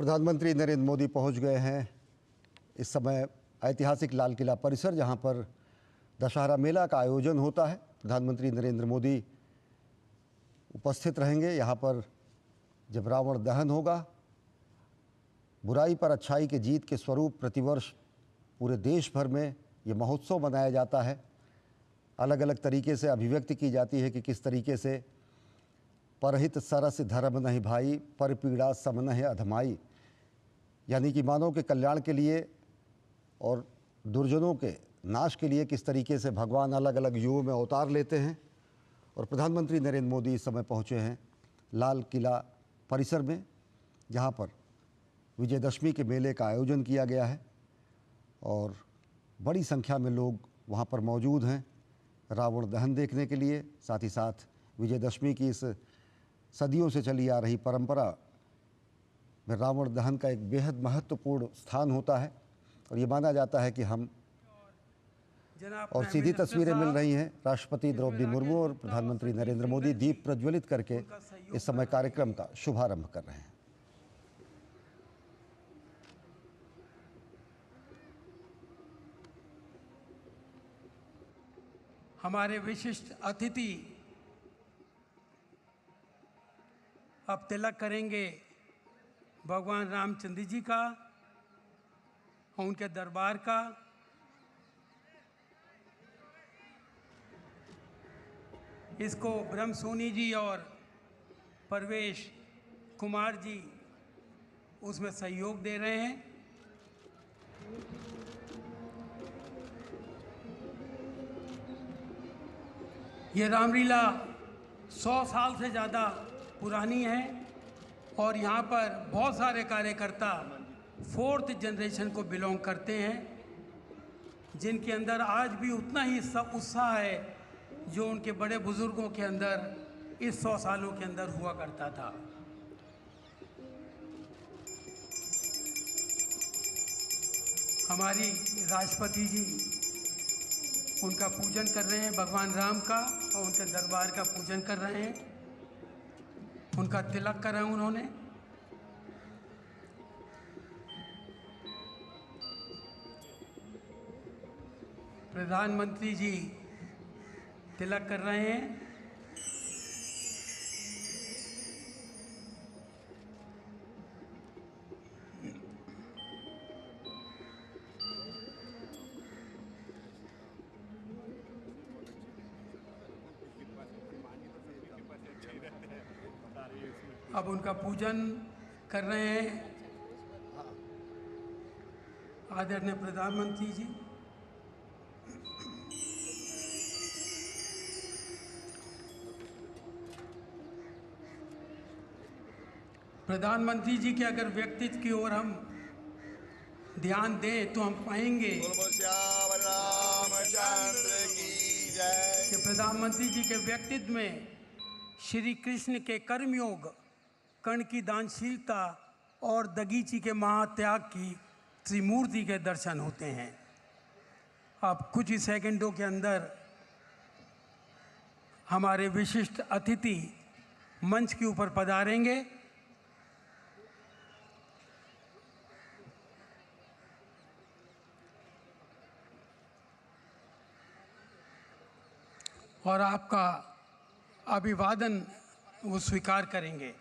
प्रधानमंत्री नरेंद्र मोदी पहुंच गए हैं इस समय ऐतिहासिक लाल किला परिसर, जहां पर दशहरा मेला का आयोजन होता है। प्रधानमंत्री नरेंद्र मोदी उपस्थित रहेंगे यहाँ पर जब रावण दहन होगा। बुराई पर अच्छाई के जीत के स्वरूप प्रतिवर्ष पूरे देश भर में ये महोत्सव मनाया जाता है। अलग अलग तरीके से अभिव्यक्ति की जाती है कि किस तरीके से परहित सरस धर्म नहीं भाई, पर पीड़ा सम नहीं अधमाई, यानी कि मानव के कल्याण के लिए और दुर्जनों के नाश के लिए किस तरीके से भगवान अलग अलग युगों में अवतार लेते हैं। और प्रधानमंत्री नरेंद्र मोदी इस समय पहुँचे हैं लाल किला परिसर में, जहाँ पर विजयदशमी के मेले का आयोजन किया गया है और बड़ी संख्या में लोग वहाँ पर मौजूद हैं रावण दहन देखने के लिए। साथ ही साथ विजयदशमी की इस सदियों से चली आ रही परंपरा में रावण दहन का एक बेहद महत्वपूर्ण स्थान होता है और ये माना जाता है कि हम और सीधी तस्वीरें मिल रही हैं राष्ट्रपति द्रौपदी मुर्मू और प्रधानमंत्री नरेंद्र मोदी दीप प्रज्वलित करके इस समय कार्यक्रम का शुभारंभ कर रहे हैं। हमारे विशिष्ट अतिथि अब तिलक करेंगे भगवान रामचंद्र जी का और उनके दरबार का। इसको ब्रह्म सोनी जी और परवेश कुमार जी उसमें सहयोग दे रहे हैं। ये रामलीला 100 साल से ज़्यादा पुरानी है और यहाँ पर बहुत सारे कार्यकर्ता 4th जनरेशन को बिलोंग करते हैं, जिनके अंदर आज भी उतना ही उत्साह है जो उनके बड़े बुजुर्गों के अंदर इस 100 सालों के अंदर हुआ करता था। हमारी राष्ट्रपति जी उनका पूजन कर रहे हैं, भगवान राम का, और उनके दरबार का पूजन कर रहे हैं। उनका तिलक करा उन्होंने। प्रधानमंत्री जी तिलक कर रहे हैं। अब उनका पूजन कर रहे हैं आदरणीय प्रधानमंत्री जी। प्रधानमंत्री जी के अगर व्यक्तित्व की ओर हम ध्यान दें तो हम पाएंगे कि प्रधानमंत्री जी के व्यक्तित्व में श्री कृष्ण के कर्मयोग, कर्ण की दानशीलता और दगीची के महात्याग की त्रिमूर्ति के दर्शन होते हैं। अब कुछ ही सेकंडों के अंदर हमारे विशिष्ट अतिथि मंच के ऊपर पधारेंगे। और आपका अभिवादन वो स्वीकार करेंगे।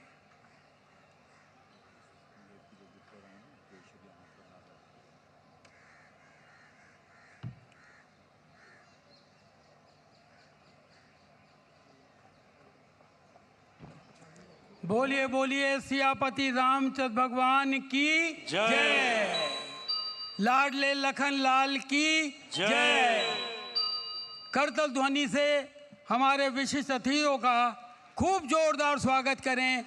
बोलिए बोलिए सियापति रामचंद्र भगवान की जय। लाडले लखन लाल की जय। करतल ध्वनि से हमारे विशिष्ट अतिथियों का खूब जोरदार स्वागत करें।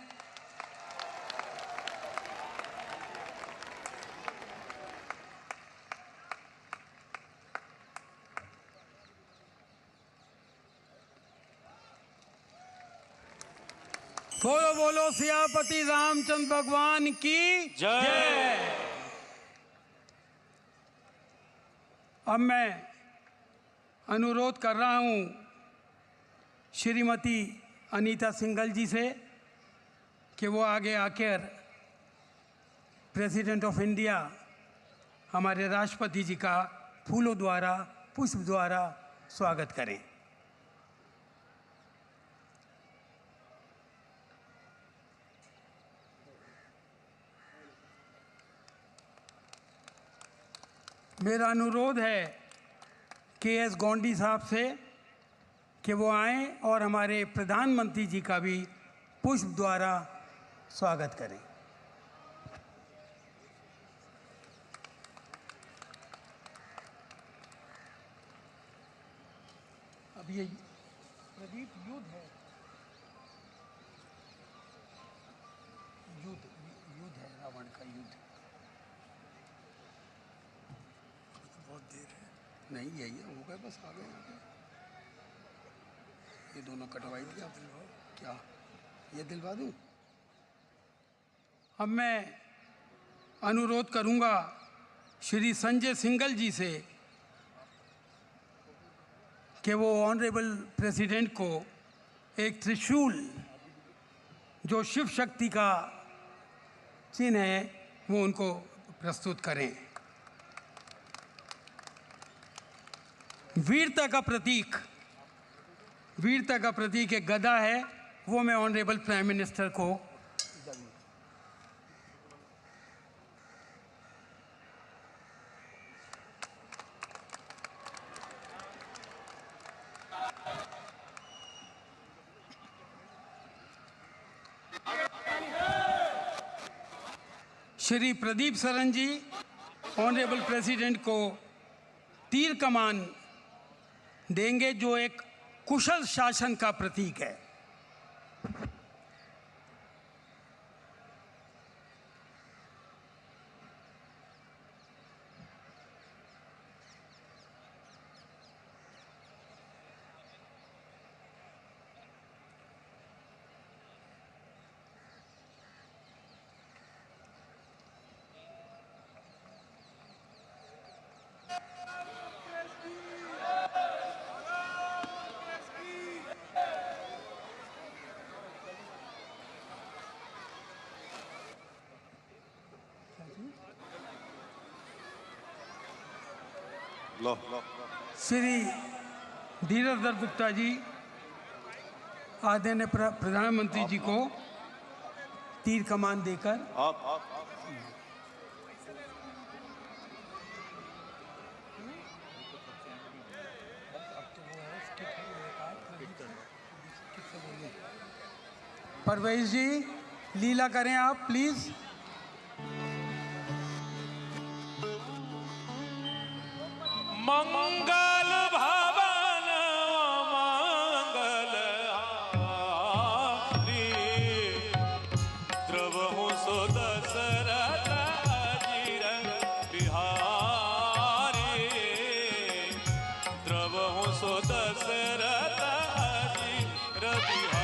बोलो बोलो सियापति रामचंद्र भगवान की जय। अब मैं अनुरोध कर रहा हूं श्रीमती अनीता सिंघल जी से कि वो आगे आकर प्रेसिडेंट ऑफ इंडिया हमारे राष्ट्रपति जी का फूलों द्वारा, पुष्प द्वारा स्वागत करें। मेरा अनुरोध है के.एस. गोंडी साहब से कि वो आएं और हमारे प्रधानमंत्री जी का भी पुष्प द्वारा स्वागत करें। अब ये प्रदीप युद्ध है, युद्ध है, रावण का युद्ध। बहुत देर है, नहीं यही है, हो गए बस, आ गए। ये दोनों कटवाई दिया, क्या ये दिलवा दूं? अब मैं अनुरोध करूंगा श्री संजय सिंघल जी से कि वो ऑनरेबल प्रेसिडेंट को एक त्रिशूल जो शिव शक्ति का चिन्ह है वो उनको प्रस्तुत करें। वीरता का प्रतीक एक गदा है, वो मैं ऑनरेबल प्राइम मिनिस्टर को श्री प्रदीप सरन जी ऑनरेबल प्रेसिडेंट को तीर कमान देंगे जो एक कुशल शासन का प्रतीक है। श्री धीरज गुप्ता जी आदरणीय प्रधानमंत्री जी को तीर कमान देकर परवेश जी लीला करें आप प्लीज। मंगल भवन मंगल हारी द्रवहु सो दशरथ अजीर बिहारी द्रवहु सो दशरथ अजीर बिहारी।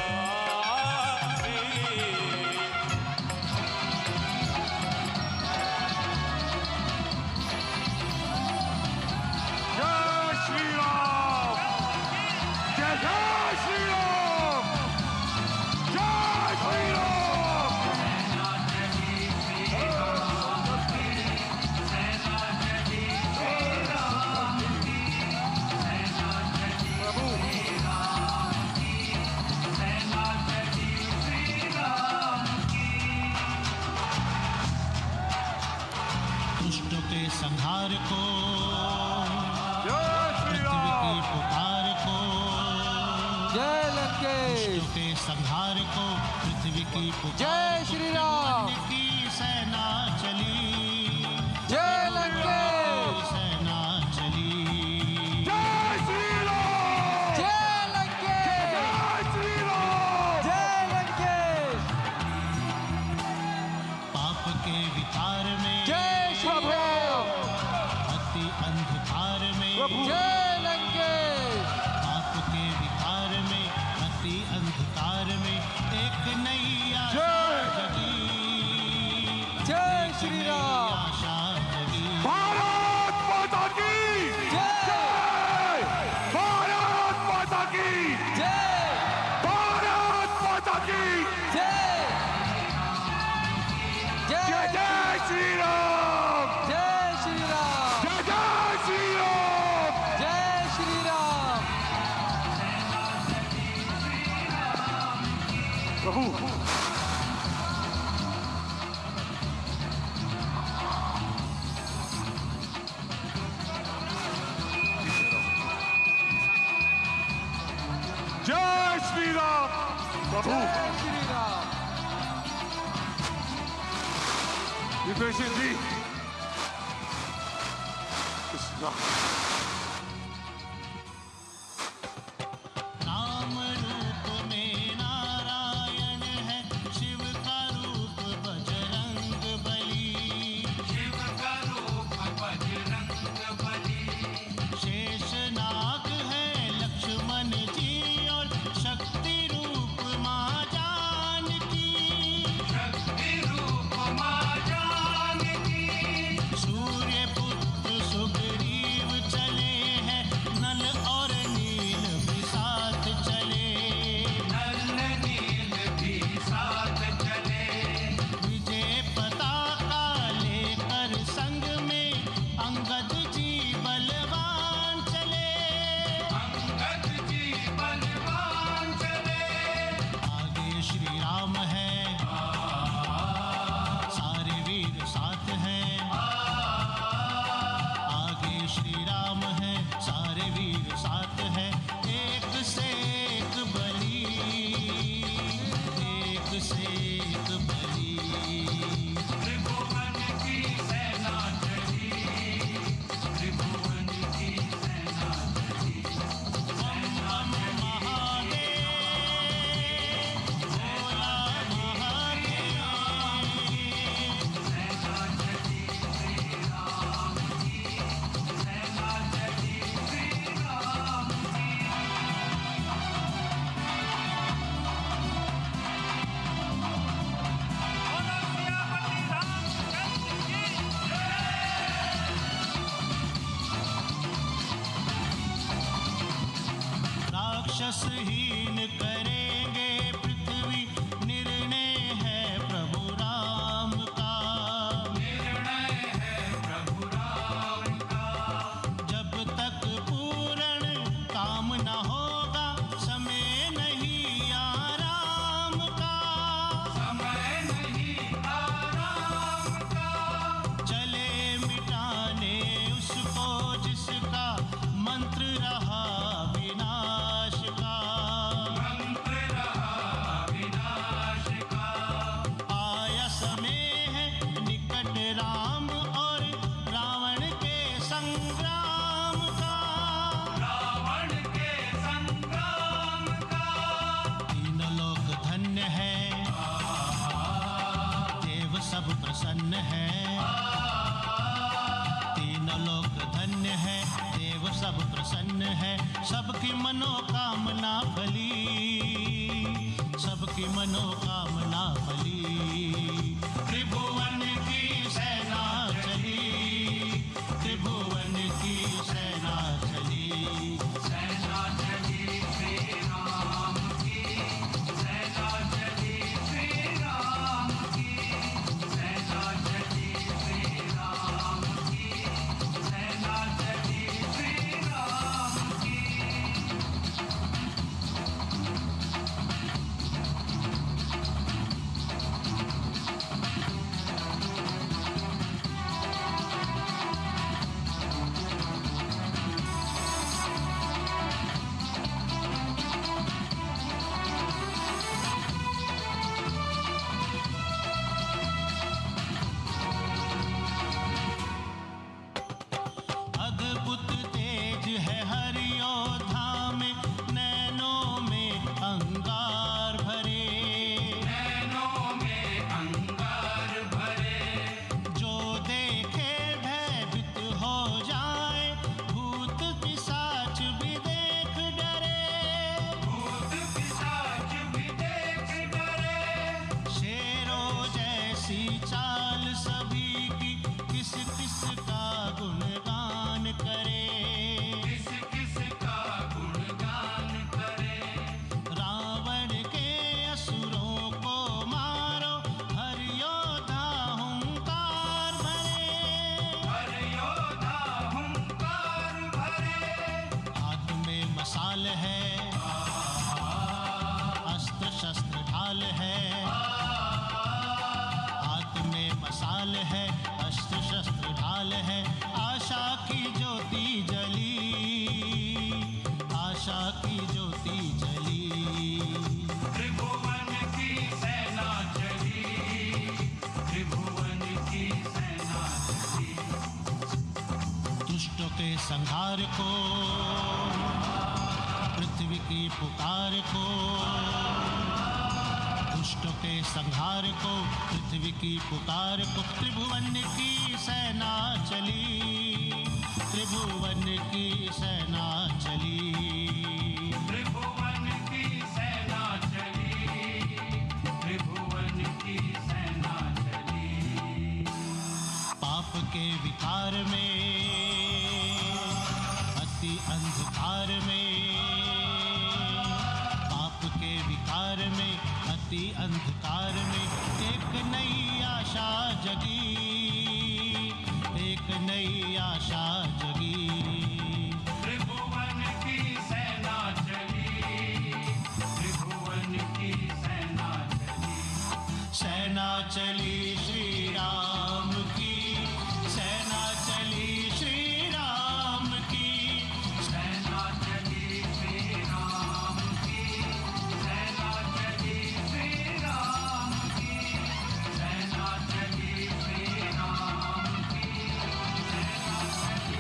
संहार को पृथ्वी की पुकार को जय लंकेश के संहार को पृथ्वी की पुकार जय श्री राम की सेना चली जय लंकेश सेना चली जय श्री राम जय लंकेश जय श्री राम जय लंकेश पाप के विकार में जय प्रभु अति अंधकार में जय लंकेश पाप के विकार में अति अंधकार में एक नैया जगी प्रभु। जय श्री राम प्रभु। जय श्री राम। विभीषण जी, कृष्णा राम रूप में नारायण है, शिव का रूप बजरंग बली। शिव का रूप बजरंग बली। शेषनाग है लक्ष्मण जी और शक्ति रूप मां जानकी। शक्ति रूप मां जानकी। सूर्य पुत्र सुग्रीव चले हैं, नल और नील भी साथ चले। नल नील भी साथ चले। विजय पताका लेकर संग में अंगद जी बलवान चले। अंगद जी बलवान चले। आगे श्री राम है, सारे वीर साथ हैं। आगे श्री राम है, सारे वीर साथ हैं। एक से एक बली, एक से एक बली। त्रिभुवन की सेना चली, त्रिभुवन की सेना चली। बम बम महादेव, भोला महादेव। सेना चली श्री राम की, सेना चली श्री राम की। राक्षसहीन करेंगे पृथ्वी, निर्णय है प्रभु राम का। निर्णय है प्रभु राम का। जब तक पूर्ण काम न होगा, समय नहीं आराम का। समय नहीं आराम का। चले मिटाने उसको जिसका मंत्र रहा विनाश का। मंत्र रहा विनाश का। आया समय है निकट राम और रावण के संग्राम का। रावण के संग्राम का। तीन लोक धन्य है, देव सब प्रसन्न है। तीन लोक धन्य है, देव सब प्रसन्न है। सबकी मनोकामना फली, सबकी मनोकामना फली। त्रिभुवन की सेना चली, त्रिभुवन की सेना चली। सेना चली श्री राम की, सेना चली श्री राम की। सेना चली श्री राम की, सेना चली श्री राम की। है, हाथ में मसाल है, अस्त्र शस्त्र ढाल है, आशा की ज्योति जली, आशा की ज्योति जली। त्रिभुवन की सेना चली, त्रिभुवन की सेना चली। दुष्टों के संहार को, पृथ्वी की पुकार को, दुष्टों के संहार को, पृथ्वी की पुकार को, त्रिभुवन की सेना चली, त्रिभुवन की सेना चली। त्रिभुवन की सेना चली, त्रिभुवन की सेना चली। पाप के विकार में, अति अंधकार में, पाप के विकार में, अति अंधकार में एक नई आशा जगी, एक नई आशा जगी। त्रिभुवन की सेना चली, त्रिभुवन की सेना चली। सेना चली श्री राम की, सेना चली श्री राम की, सेना चली श्री राम की, सेना चली श्री राम की, सेना चली श्री राम की, सेना चली।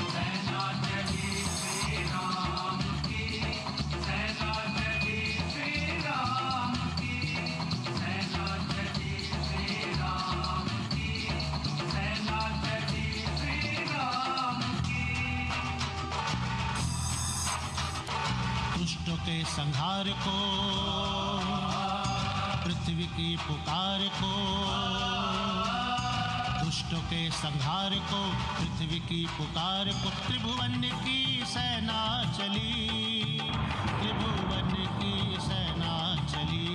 सेना चली श्री राम की, सेना चली श्री राम की, सेना चली श्री राम की, सेना चली श्री राम की। दुष्टों के संहार को, पृथ्वी की पुकार को, दुष्टों के संहार को, पृथ्वी की पुकार को, त्रिभुवन की सेना चली, त्रिभुवन की सेना चली।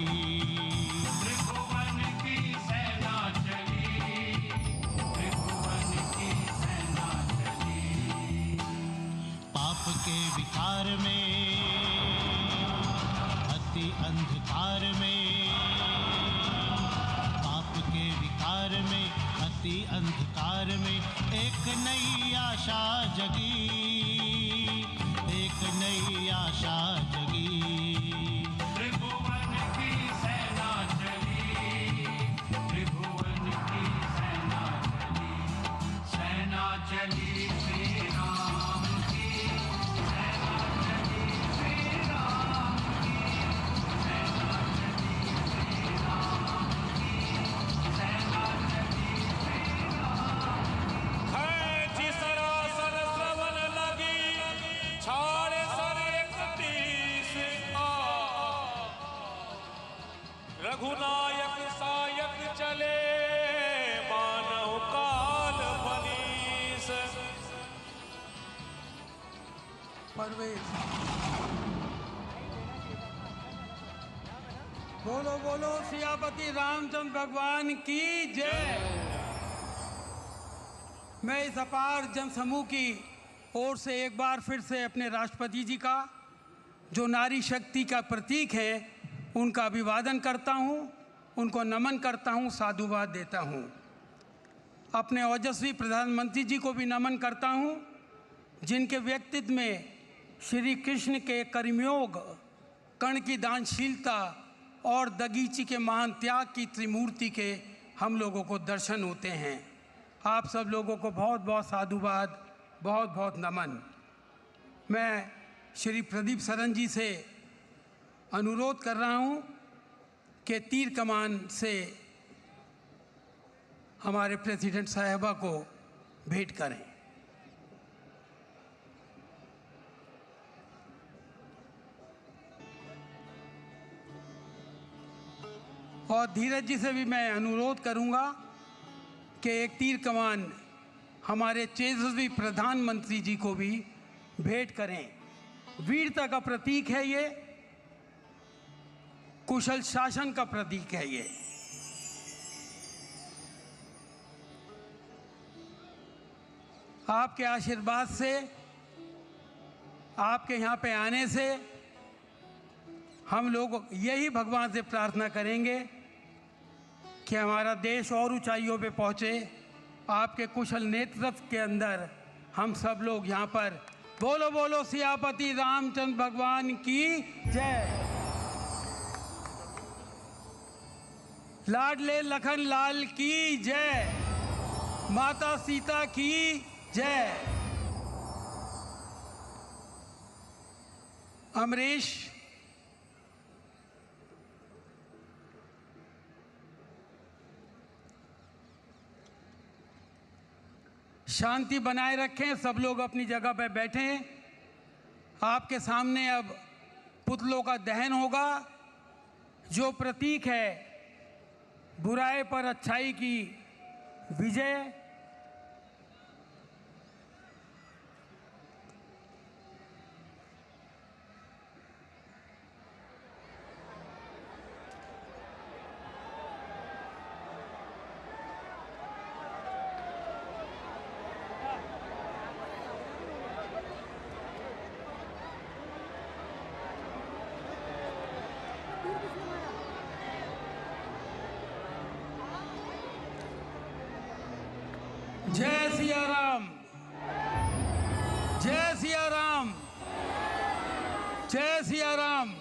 त्रिभुवन की सेना चली, त्रिभुवन की सेना चली। पाप के विकार में, अति अंधकार में, पाप के विकार में, अति अंधकार में एक नई आशा जगी, एक नई आशा जगी। त्रिभुवन की सेना चली, त्रिभुवन की सेना चली। सेना चली श्री राम की, सेना चली श्री राम की, सेना चली श्री राम की, सेना चली श्री राम की। खैची सरासर श्रवण लगी, छाड़े सर 31 रघुनायक सायक चले, मानव काल फलीस। परवेज बोलो बोलो सियापति रामचंद्र भगवान की जय। मैं इस अपार जनसमूह की ओर से एक बार फिर से अपने राष्ट्रपति जी का, जो नारी शक्ति का प्रतीक है, उनका अभिवादन करता हूं, उनको नमन करता हूं, साधुवाद देता हूं। अपने ओजस्वी प्रधानमंत्री जी को भी नमन करता हूं, जिनके व्यक्तित्व में श्री कृष्ण के कर्मयोग, कर्ण की दानशीलता और दगीची के महान त्याग की त्रिमूर्ति के हम लोगों को दर्शन होते हैं। आप सब लोगों को बहुत बहुत साधुवाद, बहुत बहुत नमन। मैं श्री प्रदीप सरन जी से अनुरोध कर रहा हूं कि तीर कमान से हमारे प्रेसिडेंट साहिबा को भेंट करें। और धीरज जी से भी मैं अनुरोध करूंगा कि एक तीर कमान हमारे तेजस्वी प्रधानमंत्री जी को भी भेंट करें। वीरता का प्रतीक है ये, कुशल शासन का प्रतीक है ये। आपके आशीर्वाद से, आपके यहाँ पे आने से हम लोग यही भगवान से प्रार्थना करेंगे कि हमारा देश और ऊंचाइयों पे पहुँचे। आपके कुशल नेतृत्व के अंदर हम सब लोग यहाँ पर बोलो बोलो सियापति रामचंद्र भगवान की जय। लाडले लखन लाल की जय। माता सीता की जय। अमरीश, शांति बनाए रखें, सब लोग अपनी जगह पर बैठें। आपके सामने अब पुतलों का दहन होगा, जो प्रतीक है बुराई पर अच्छाई की विजय। जय सिया राम, जय सिया राम, जय सिया राम।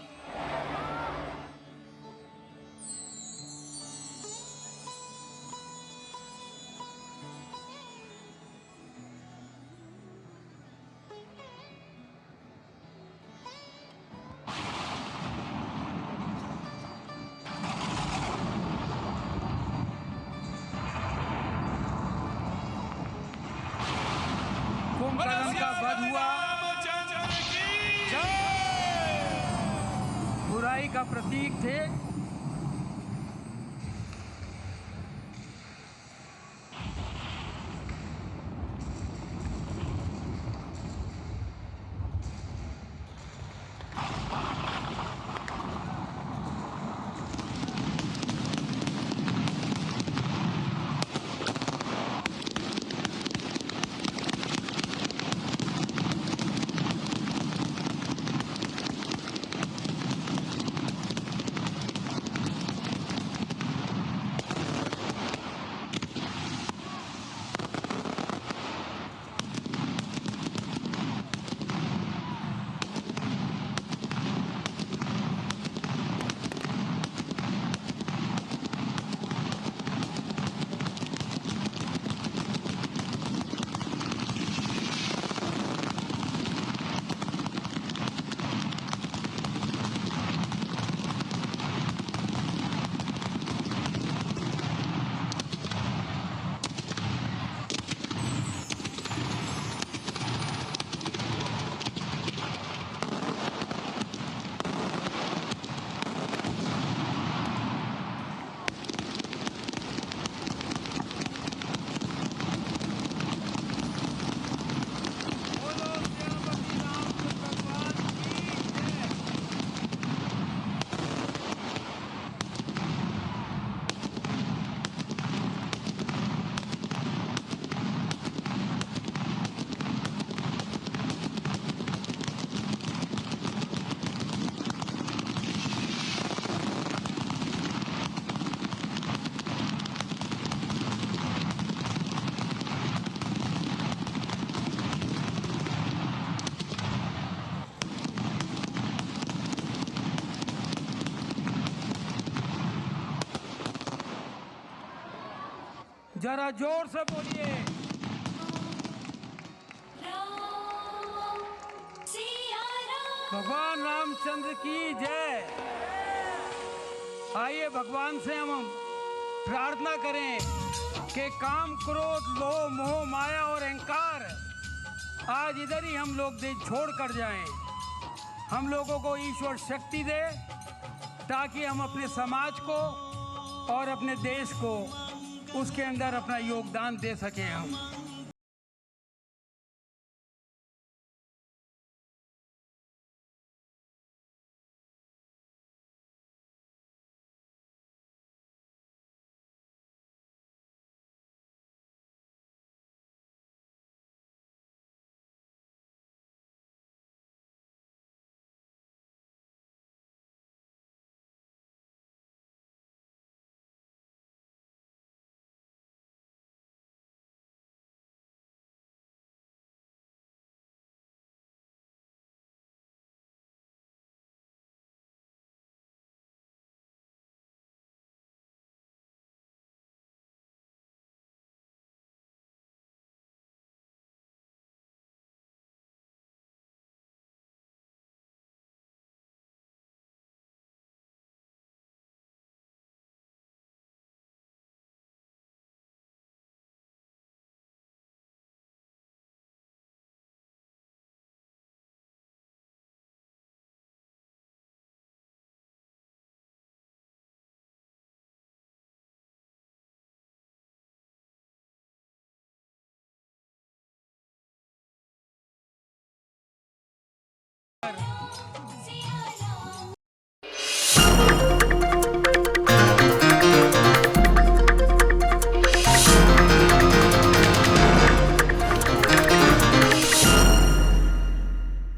कुंभकर्ण का वध हुआ, बुराई का प्रतीक थे। जरा जोर से बोलिए। भगवान रामचंद्र की जय। आइए भगवान से हम प्रार्थना करें कि काम, क्रोध, लोभ, मोह, माया और अहंकार आज इधर ही हम लोग देश छोड़ कर जाएं। हम लोगों को ईश्वर शक्ति दे ताकि हम अपने समाज को और अपने देश को उसके अंदर अपना योगदान दे सकें। हम